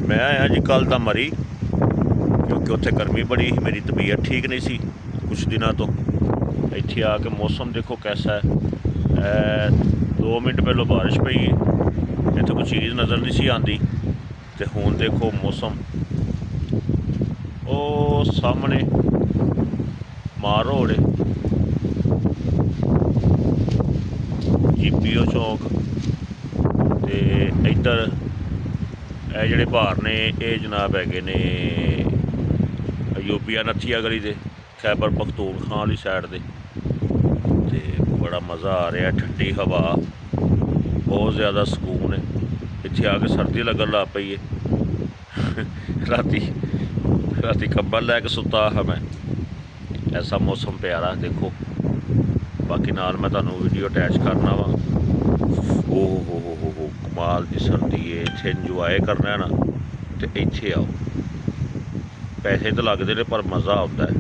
मैं आया जी कल दा मरी क्योंकि उत्थे गर्मी बड़ी ही, मेरी तबीयत ठीक नहीं सी कुछ दिनों तो। इत्थे आके मौसम देखो कैसा है। 2 मिनट पहलों बारिश पई है, इत्थे कोई चीज़ नज़र नहीं सी आती। तो हुण देखो मौसम ओ सामने मार रोड है, जीपीओ चौक ते इधर ਇਹ ਜਿਹੜੇ ਭਾਰ ਨੇ ਇਹ ਜਨਾਬ ਹੈਗੇ ਨੇ यूपी नत्थिया गली ਦੇ खैबर पख्तूनख्वा वाली साइड ਦੇ। ਤੇ बड़ा मज़ा आ रहा, ठंडी हवा, बहुत ज़्यादा सुकून है। इत्थे आके सर्दी लगन लग पई है। राती कंबल लैके सुता हा मैं, ऐसा मौसम प्यारा देखो। बाकी नाल मैं तुहानूं वीडियो अटैच करना वा। हो कमाल की सर्दी है। इत्थे इंजॉय करना है ना तो इत्थे आओ। पैसे तो लगते ने पर मज़ा आता है।